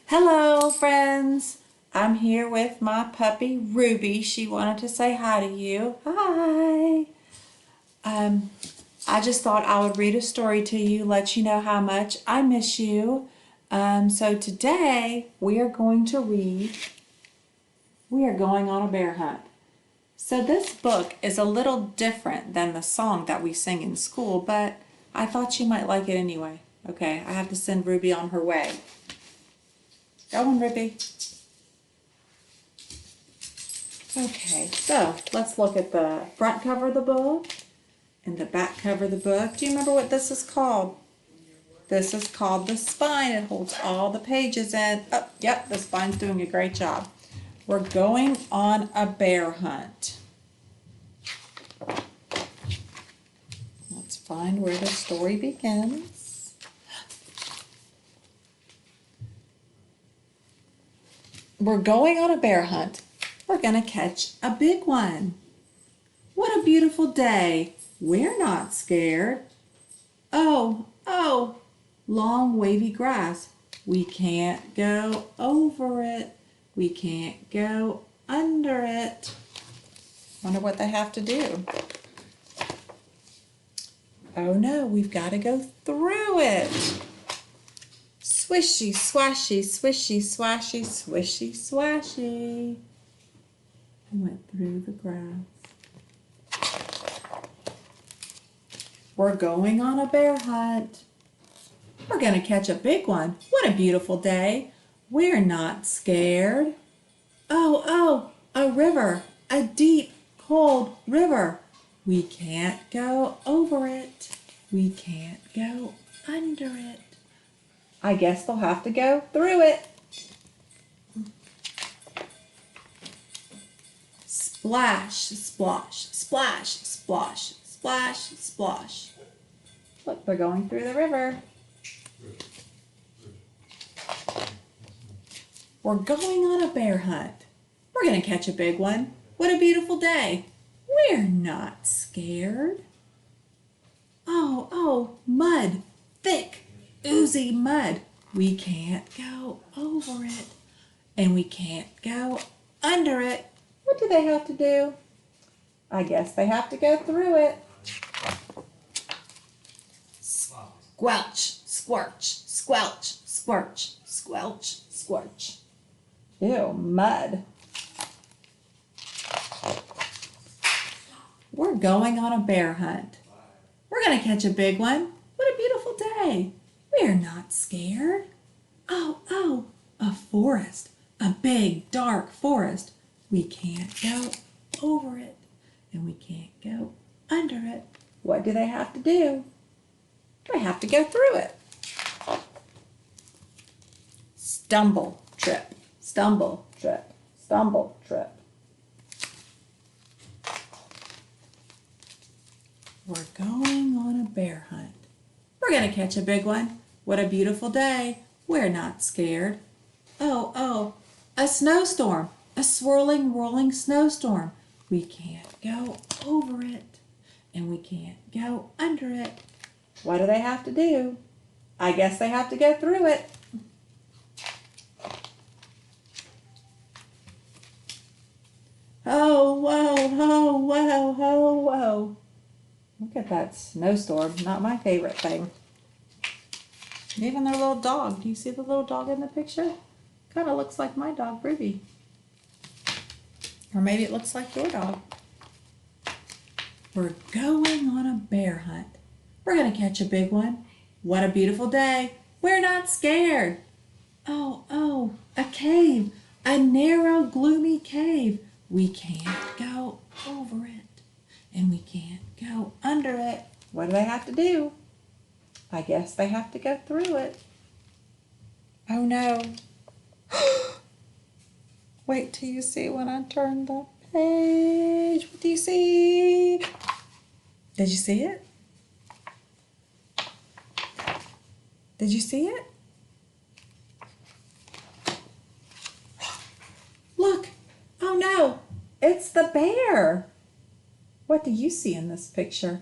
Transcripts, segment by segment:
Hello, friends. I'm here with my puppy Ruby. She wanted to say hi to you. Hi. Um, I just thought I would read a story to you, let you know how much I miss you. So today we are going to read. We are going on a bear hunt. So this book is a little different than the song that we sing in school, but I thought you might like it anyway. Okay, I have to send Ruby on her way. Go on, Ruby. Okay, so let's look at the front cover of the book and the back cover of the book. Do you remember what this is called? This is called the spine. It holds all the pages in. Oh, yep, the spine's doing a great job. We're going on a bear hunt. Let's find where the story begins. We're going on a bear hunt. We're going to catch a big one. What a beautiful day. We're not scared. Oh, long wavy grass. We can't go over it. We can't go under it. Wonder what they have to do. Oh no, we've got to go through it. Swishy, swashy, swishy, swashy, swishy, swashy. I went through the grass. We're going on a bear hunt. We're going to catch a big one. What a beautiful day. We're not scared. Oh, a river, a deep, cold river. We can't go over it. We can't go under it. I guess they'll have to go through it. Splash, splosh, splash, splosh, splash, splosh. Look, they're going through the river. We're going on a bear hunt. We're going to catch a big one. What a beautiful day. We're not scared. Oh, mud, thick, oozy mud. We can't go over it, and we can't go under it. What do they have to do? I guess they have to go through it. Squelch, squirch, squelch, squirch, squelch, squirch. Ew, mud. We're going on a bear hunt. We're going to catch a big one. What a beautiful day. We're not scared. Oh, a forest. A big, dark forest. We can't go over it, and we can't go under it. What do they have to do? They have to go through it. Stumble, trip, stumble, trip, stumble, trip. We're going on a bear hunt. We're going to catch a big one. What a beautiful day. We're not scared. Oh, a snowstorm. A swirling, whirling snowstorm. We can't go over it, and we can't go under it. What do they have to do? I guess they have to go through it. Oh, whoa. Look at that snowstorm. Not my favorite thing. Even their little dog. Do you see the little dog in the picture? Kind of looks like my dog, Ruby. Or maybe it looks like your dog. We're going on a bear hunt. We're going to catch a big one. What a beautiful day. We're not scared. Oh, a cave. A narrow, gloomy cave. We can't go over it, and we can't go under it. What do they have to do? I guess they have to go through it. Oh no. Wait till you see when I turn the page. What do you see? Did you see it? Did you see it? Look. Oh no. It's the bear. What do you see in this picture?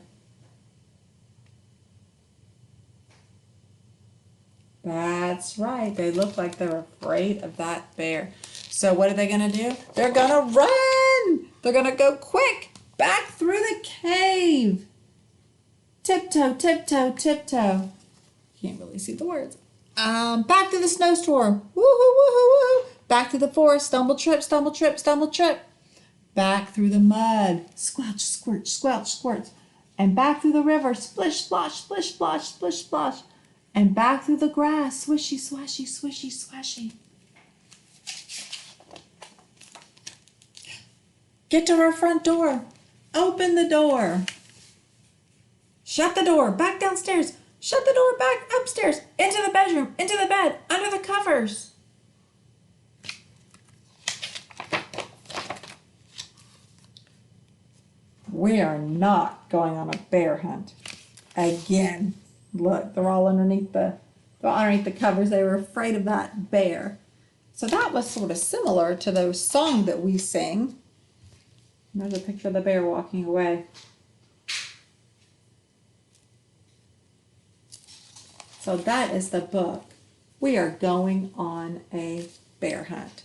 That's right. They look like they're afraid of that bear. So what are they going to do? They're going to run. They're going to go quick back through the cave. Tiptoe, tiptoe, tiptoe. Can't really see the words. Back to the snowstorm. Woohoo, woohoo, woohoo. Back to the forest. Stumble, trip, stumble, trip, stumble, trip. Back through the mud. Squelch, squirt, squelch, squirt. And back through the river. Splish, splosh, splish, splosh, splish, splosh. And back through the grass. Swishy, swashy, swishy, swashy. Get to our front door. Open the door. Shut the door. Back downstairs. Shut the door. Back upstairs. Into the bedroom. Into the bed. Under the covers. We are not going on a bear hunt again. Look, they're all underneath the covers. They were afraid of that bear. So that was sort of similar to those songs that we sing. There's a picture of the bear walking away. So that is the book. We are going on a bear hunt.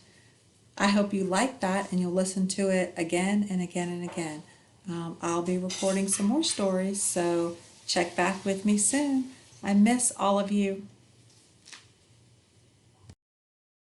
I hope you like that and you'll listen to it again and again and again. I'll be recording some more stories, so check back with me soon. I miss all of you.